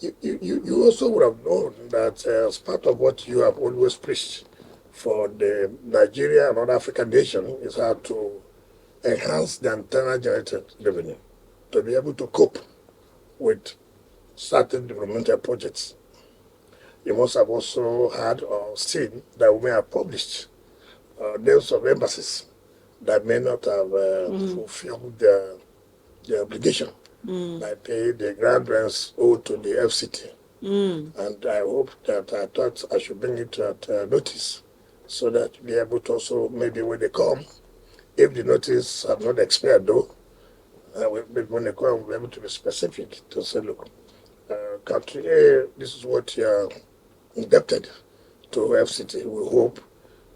You also would have known that as part of what you have always preached for the Nigeria and other African nation is how to enhance the internal generated revenue to be able to cope with certain developmental projects. You must have also heard or seen that we may have published names of embassies that may not have fulfilled their obligation by paying the grand rents owed to the FCT. And I hope that I thought I should bring it at notice so that be able to also, maybe when they come, if the notice have not expired though, maybe when they come, we'll be able to be specific to say, look, country A, this is what you are indebted to FCT. We hope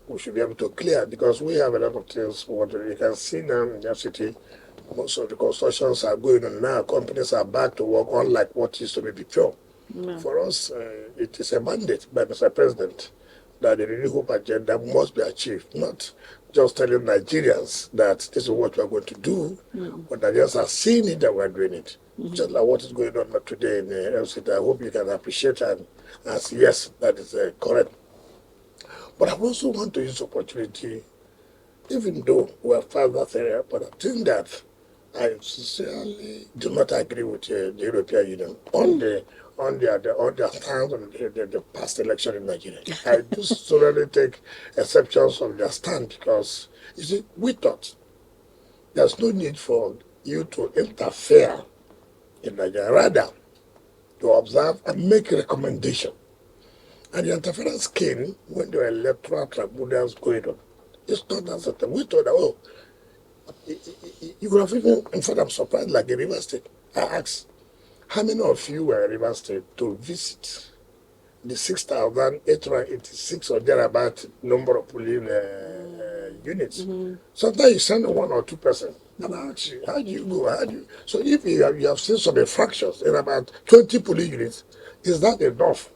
we should be able to clear because we have a lot of things. What you can see now in the FCT, most of the constructions are going on now. Companies are back to work, unlike what used to be before. No. For us, it is a mandate by Mr. President that the renewable agenda must be achieved, not just telling Nigerians that this is what we are going to do, but Nigerians are seeing it that we are doing it. Just like what is going on today in LCT. I hope you can appreciate and say, yes, that is correct. But I also want to use the opportunity, even though we are far that area, but I think that I sincerely do not agree with the European Union on the stand on the past election in Nigeria. I do solely take exceptions of their stand because, you see, we thought there's no need for you to interfere in Nigeria, rather to observe and make a recommendation. And the interference came when there were electoral tribunals going on. It's not that certain. We thought that, oh, you could have even, in fact, I'm surprised, like in River State. I asked, how many of you were in River State to visit the 6,886 or thereabout number of polling units? Sometimes you send 1 or 2 person. And I ask you, how do you go? How do you? So if you have seen some infractions in about 20 polling units, is that enough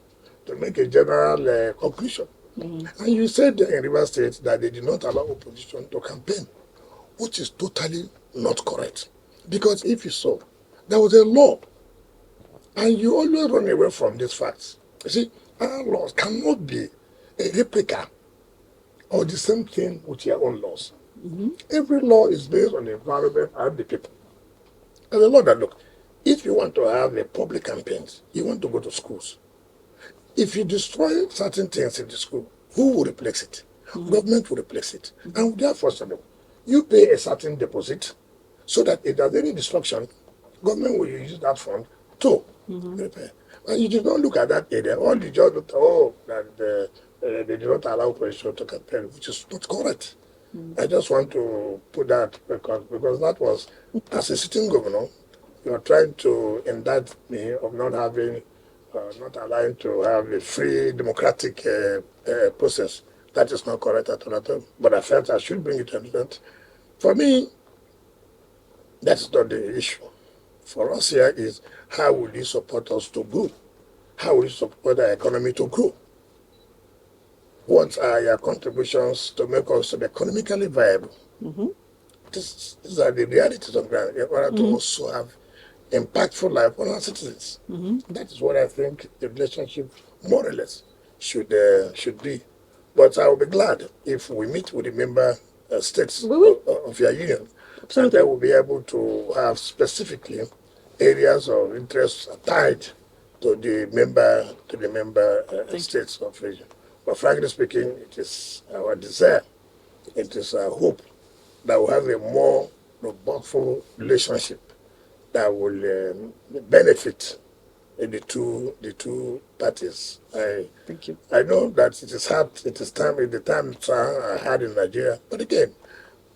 to make a general conclusion? And you said in River State that they did not allow opposition to campaign, which is totally not correct. Because if you saw, there was a law, and you always run away from these facts. You see, our laws cannot be a replica or the same thing with your own laws. Every law is based on the environment and the people. And the law that, look, if you want to have a public campaigns, you want to go to schools. If you destroy certain things in the school, who will replace it? Government will replace it. And therefore, you pay a certain deposit so that if there's any destruction, government will use that fund to repair. And you did not look at that area. All the judge looked, that they did not allow opposition to campaign, which is not correct. I just want to put that because that was, as a sitting governor, you are trying to indict me of not having, not allowing to have a free democratic process. That is not correct at all. But I felt I should bring it to that. For me, that's not the issue. For us here is how will you support us to grow? How will you support our economy to grow? What are your contributions to make us economically viable? These are the realities of ground in order to also have impactful life on our citizens. That is what I think the relationship, more or less, should be. But I will be glad if we meet with the member states of your union. Absolutely. And they will be able to have specifically areas of interest tied to the member states of region. But frankly speaking, it is our desire, it is our hope that we have a more robust relationship that will benefit the two parties. Thank you. I know that it is hard. It is time. The time I had in Nigeria. But again,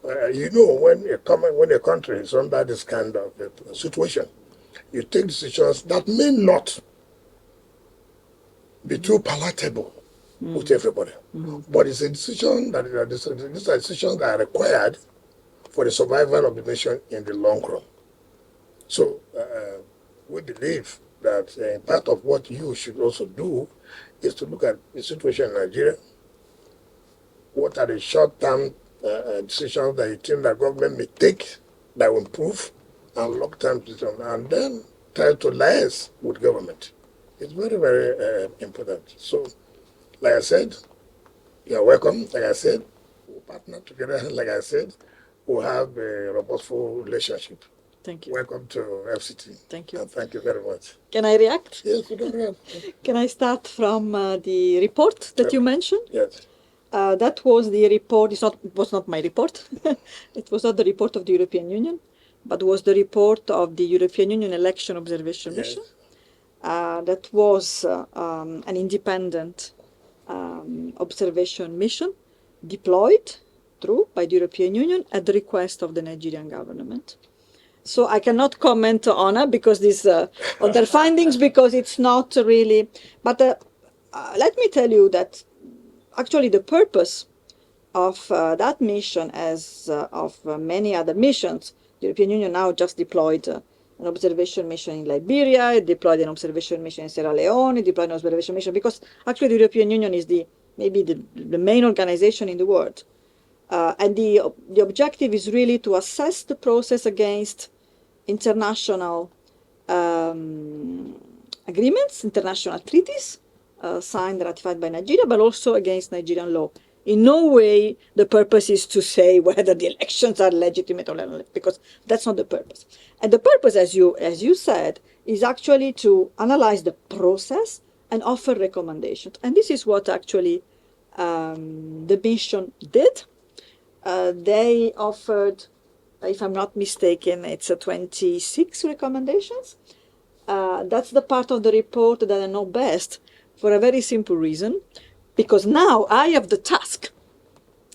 when a country is under this kind of situation, you take decisions that may not be too palatable with everybody. But it's a decision these are decisions that are required for the survival of the nation in the long run. So we believe that part of what you should also do is to look at the situation in Nigeria. What are the short-term decisions that you think that government may take that will improve, and long-term decisions, and then try to liaise with government It's very, very important. So, like I said, you're welcome. Like I said, we'll partner together. Like I said, we'll have a robustful relationship. Thank you. Welcome to FCT. Thank you. And thank you very much. Can I react? Yes, you can react. Can I start from the report that you mentioned? Yes. That was the report. It was not my report. It was not the report of the European Union, but was the report of the European Union Election Observation Mission. That was an independent observation mission deployed by the European Union at the request of the Nigerian government. So I cannot comment on it because on their findings, because it's not really. But let me tell you that actually the purpose of that mission, as of many other missions, the European Union now just deployed an observation mission in Liberia, it deployed an observation mission in Sierra Leone, it deployed an observation mission, because actually the European Union is maybe the main organization in the world. And the objective is really to assess the process against international agreements, international treaties signed and ratified by Nigeria, but also against Nigerian law. In no way the purpose is to say whether the elections are legitimate or not, because that's not the purpose. And the purpose, as you said, is actually to analyze the process and offer recommendations. And this is what actually the mission did. They offered, if I'm not mistaken, it's 26 recommendations. That's the part of the report that I know best, for a very simple reason, because now I have the task,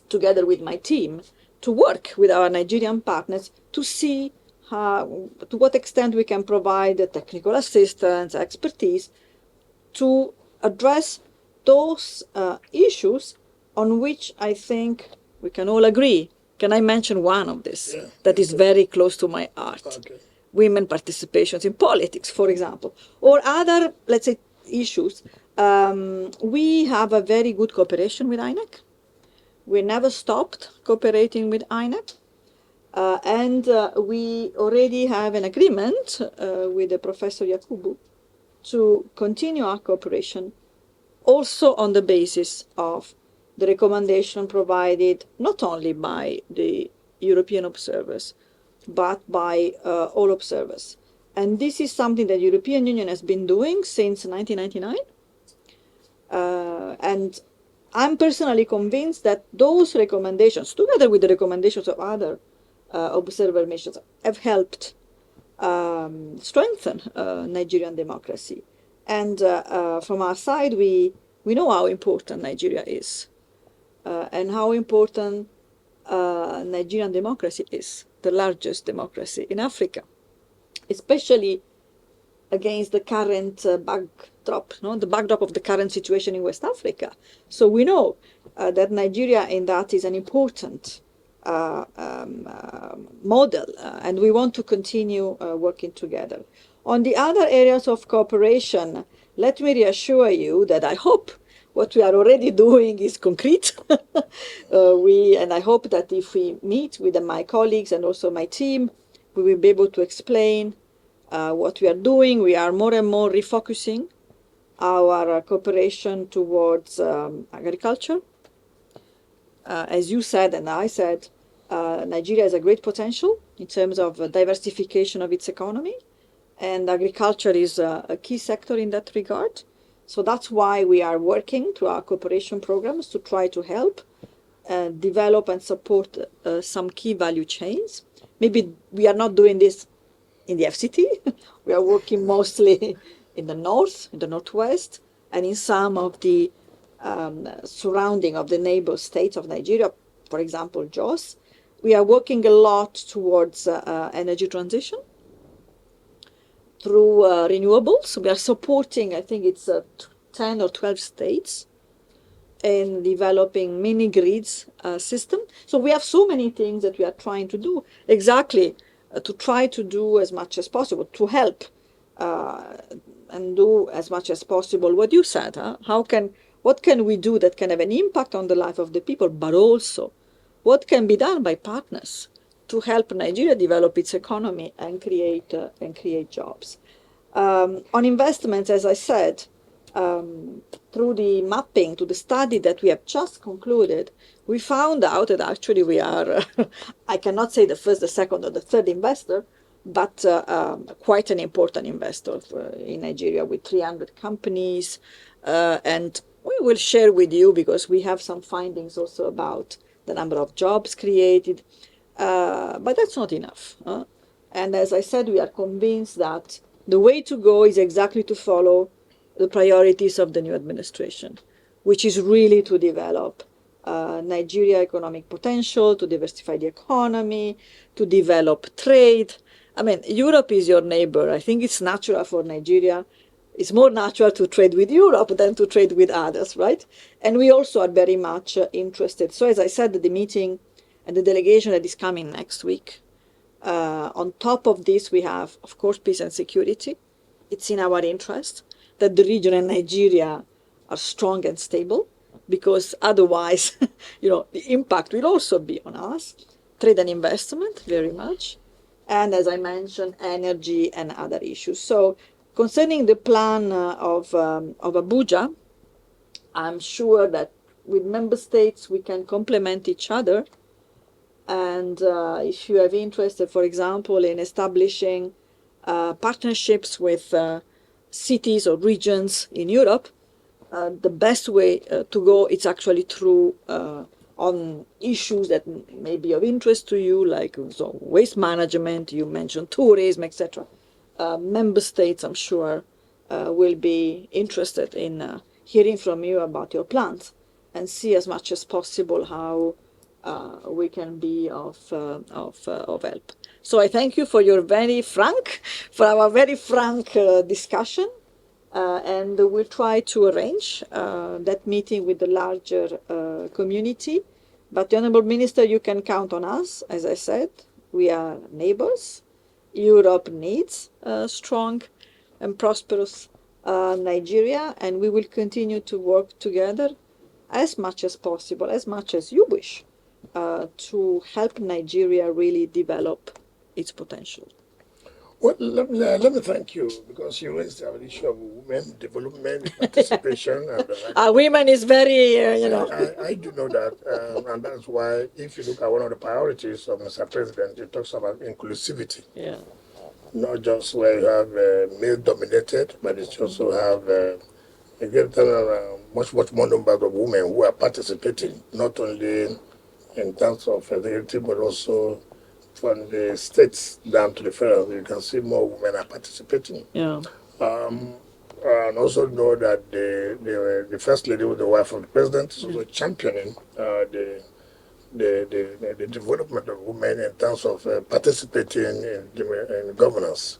together with my team, to work with our Nigerian partners to see to what extent we can provide technical assistance, expertise, to address those issues on which I think we can all agree. Can I mention one of this that is very close to my heart? Okay. Women participations in politics, for example, or other, let's say, issues. We have a very good cooperation with INEC. We never stopped cooperating with INEC. And we already have an agreement with Professor Yakubu to continue our cooperation, also on the basis of the recommendation provided not only by the European observers, but by all observers. And this is something that the European Union has been doing since 1999. And I'm personally convinced that those recommendations, together with the recommendations of other observer missions, have helped strengthen Nigerian democracy. And from our side, we know how important Nigeria is and how important Nigerian democracy is, the largest democracy in Africa, especially against the current backdrop, the backdrop of the current situation in West Africa. So we know that Nigeria in that is an important model, and we want to continue working together. On the other areas of cooperation, let me reassure you that I hope what we are already doing is concrete. And I hope that if we meet with my colleagues and also my team, we will be able to explain what we are doing. We are more and more refocusing our cooperation towards agriculture. As you said and I said, Nigeria has a great potential in terms of diversification of its economy, and agriculture is a key sector in that regard. So that's why we are working through our cooperation programs to try to help develop and support some key value chains. Maybe we are not doing this in the FCT. We are working mostly in the north, in the northwest, and in some of the surrounding of the neighbor states of Nigeria, for example, Jos. We are working a lot towards energy transition through renewables. We are supporting, I think it's 10 or 12 states in developing mini grids system. So we have so many things that we are trying to do, exactly to try to do as much as possible, to help and do as much as possible what you said. What can we do that can have an impact on the life of the people, but also what can be done by partners to help Nigeria develop its economy and create jobs. On investments, as I said, through the mapping, to the study that we have just concluded, we found out that actually we are, I cannot say the first, the second, or the third investor, but quite an important investor in Nigeria with 300 companies. And we will share with you because we have some findings also about the number of jobs created. But that's not enough. And as I said, we are convinced that the way to go is exactly to follow the priorities of the new administration, which is really to develop Nigeria economic potential, to diversify the economy, to develop trade. I mean, Europe is your neighbor. I think it's natural for Nigeria. It's more natural to trade with Europe than to trade with others, right? And we also are very much interested. So as I said, the meeting and the delegation that is coming next week, on top of this, we have, of course, peace and security. It's in our interest that the region and Nigeria are strong and stable, because otherwise, the impact will also be on us. Trade and investment, very much. And as I mentioned, energy and other issues. So concerning the plan of ABUJA, I'm sure that with member states, we can complement each other. And if you have interest, for example, in establishing partnerships with cities or regions in Europe, the best way to go is actually through on issues that may be of interest to you, like waste management, you mentioned tourism, etc. Member states, I'm sure, will be interested in hearing from you about your plans and see as much as possible how we can be of help. So I thank you for our very frank discussion, and we'll try to arrange that meeting with the larger community. But the Honourable Minister, you can count on us. As I said, we are neighbors. Europe needs a strong and prosperous Nigeria, and we will continue to work together as much as possible, as much as you wish, to help Nigeria really develop its potential. Well, let me thank you, because you raised the issue of women development, participation, and Women is very, I do know that, and that's why if you look at one of the priorities of Mr. President, he talks about inclusivity. Yeah. Not just where you have male-dominated, but it also have much more number of women who are participating, not only in terms of federality, but also from the states down to the federal. You can see more women are participating. Yeah. And also know that the first lady, with the wife of the president, is also championing the development of women in terms of participating in governance.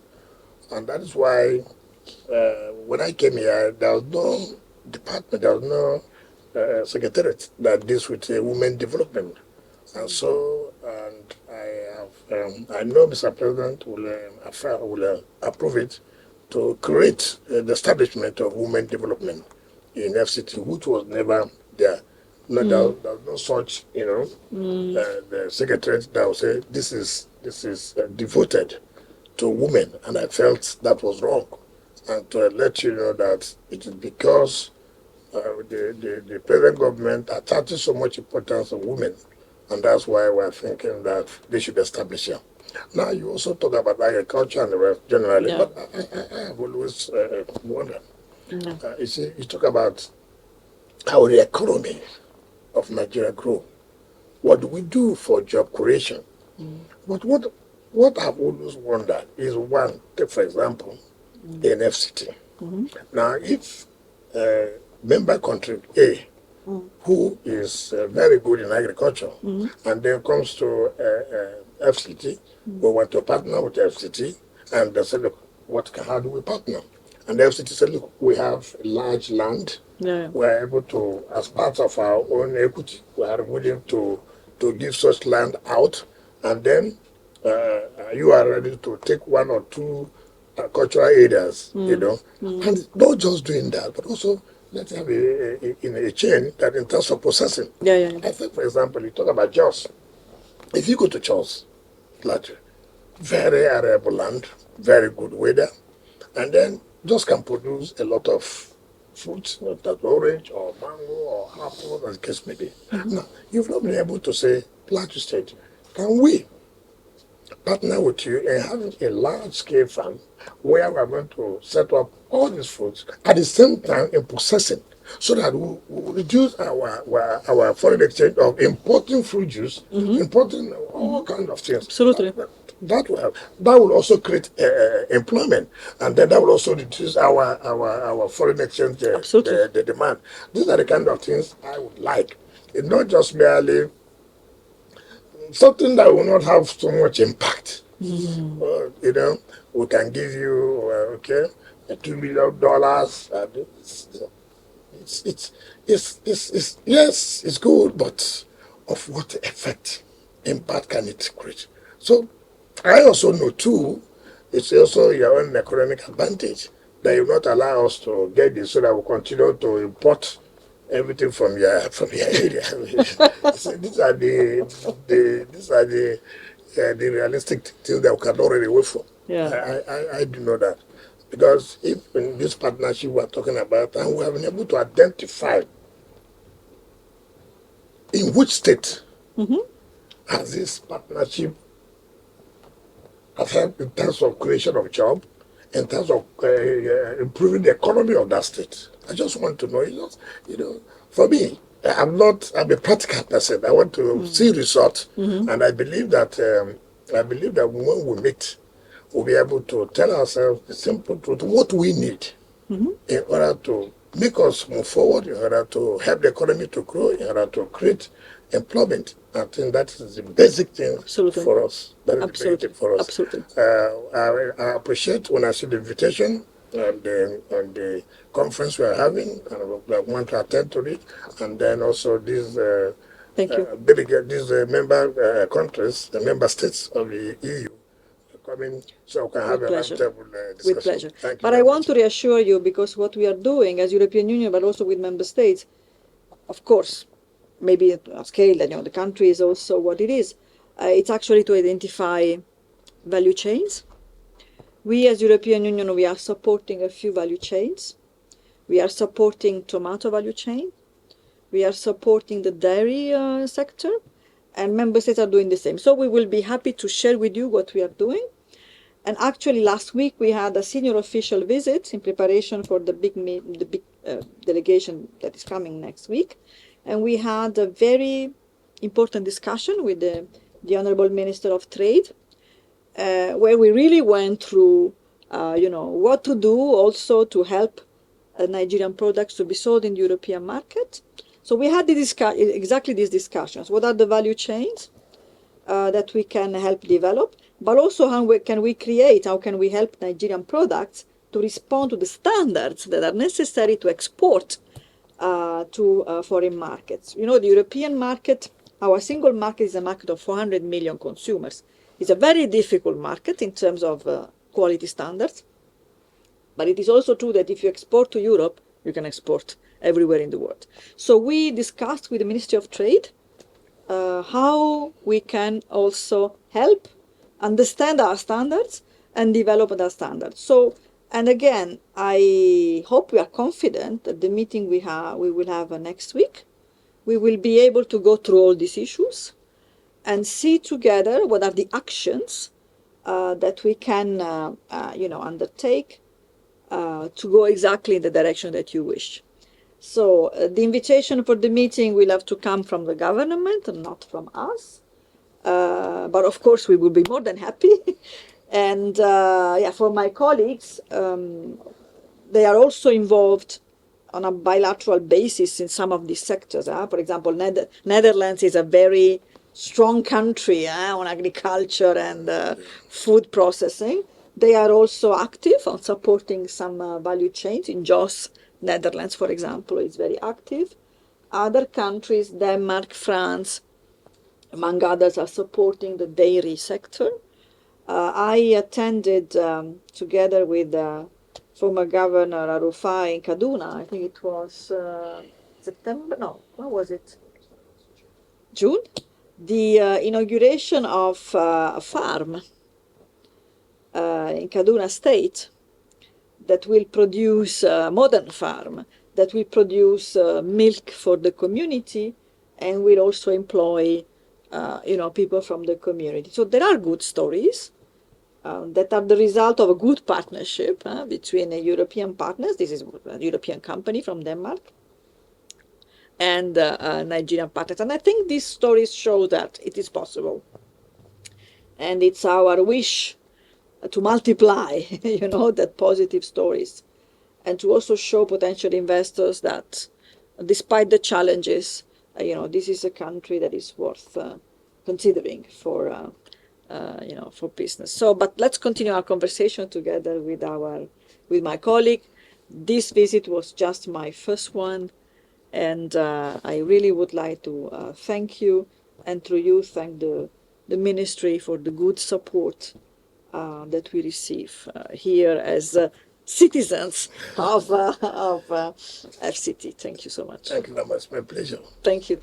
And that is why when I came here, there was no department, there was no secretariat that deals with women development. And so, and I know Mr. President will approve it to create the establishment of women development in FCT, which was never there. No, there was no such, the secretary that would say this is devoted to women, and I felt that was wrong. And to let you know that it is because the present government attaches so much importance of women, and that's why we're thinking that they should establish here. Now, you also talk about agriculture and the rest generally, Yeah. but I have always wondered. Yeah. You see, you talk about how the economy of Nigeria grow. What do we do for job creation? But what I've always wondered is, one, take for example, the NFCT. Now, if member country A, who is very good in agriculture, and then comes to FCT, we want to partner with FCT, and they say, look, how do we partner? And the FCT said, look, we have large land. Yeah. We're able to, as part of our own equity, we are willing to give such land out, and then you are ready to take one or two cultural areas, and not just doing that, but also let's have a chain that in terms of processing. Yeah. I think, for example, you talk about Jos. If you go to Jos, like very arable land, very good weather, and then just can produce a lot of fruits, that's orange or mango or apple, as the case may be. Now, you've not been able to say, Plateau State, can we partner with you and having a large-scale farm where we are going to set up all these foods at the same time in processing, so that we reduce our foreign exchange of importing fruit juice, importing all kinds of things. Absolutely. That will also create employment, and then that will also reduce our foreign exchange Absolutely. the demand. These are the kind of things I would like. It's not just merely something that will not have so much impact. You know, we can give you okay, $2 million. And it's yes, it's good, but of what effect, impact can it create? So I also know too, it's also your own economic advantage that you not allow us to get this, so that we continue to import everything from your area. So these are the realistic things that we cannot run away from. Yeah. I do know that, because if in this partnership we are talking about, and we have been able to identify in which state has this partnership helped in terms of creation of job, in terms of improving the economy of that state. I just want to know, for me, I'm a practical person. I want to see results, and I believe that when we meet, we'll be able to tell ourselves the simple truth, what we need in order to make us move forward, in order to help the economy to grow, in order to create employment. I think that is the basic thing Absolutely. for us. That is Absolutely. the basic thing for us. Absolutely. I appreciate when I see the invitation and the conference we are having, and I want to attend to it, and then also these Thank you. these member countries, the member states of the EU, coming so we can have With a pleasure. roundtable discussion. With pleasure. Thank you But very I want much. to reassure you, because what we are doing as European Union, but also with member states, of course, maybe at a scale that the country is also what it is. It's actually to identify value chains. We as European Union, we are supporting a few value chains. We are supporting tomato value chain. We are supporting the dairy sector, and member states are doing the same. So we will be happy to share with you what we are doing. And actually, last week we had a senior official visit in preparation for the big delegation that is coming next week, and we had a very important discussion with the Honorable Minister of Trade, where we really went through, what to do also to help Nigerian products to be sold in the European market. So we had exactly these discussions. What are the value chains that we can help develop, but also how can we help Nigerian products to respond to the standards that are necessary to export to foreign markets. The European market, our single market, is a market of 400 million consumers. It's a very difficult market in terms of quality standards, but it is also true that if you export to Europe, you can export everywhere in the world. So we discussed with the Ministry of Trade how we can also help understand our standards and develop our standards. So, and again, I hope we are confident that the meeting we will have next week, we will be able to go through all these issues and see together what are the actions that we can, undertake to go exactly in the direction that you wish. So the invitation for the meeting will have to come from the government and not from us. But of course, we will be more than happy. And for my colleagues, they are also involved on a bilateral basis in some of these sectors. For example, Netherlands is a very strong country on agriculture and food processing. They are also active on supporting some value chains. In JOS, Netherlands, for example, is very active. Other countries, Denmark, France, among others, are supporting the dairy sector. I attended together with former Governor Arufai in Kaduna. I think it was September. No, when was it? June. The inauguration of a farm in Kaduna State, that will produce a modern farm, that will produce milk for the community, and will also employ people from the community. So there are good stories that are the result of a good partnership between European partners. This is a European company from Denmark and Nigerian partners. And I think these stories show that it is possible. And it's our wish to multiply, that positive stories, and to also show potential investors that despite the challenges, this is a country that is worth considering for business. So, but let's continue our conversation together with my colleague. This visit was just my first one, and I really would like to thank you, and through you thank the ministry for the good support that we receive here as citizens of FCT. Thank you so much. Thank you very much. My pleasure. Thank you.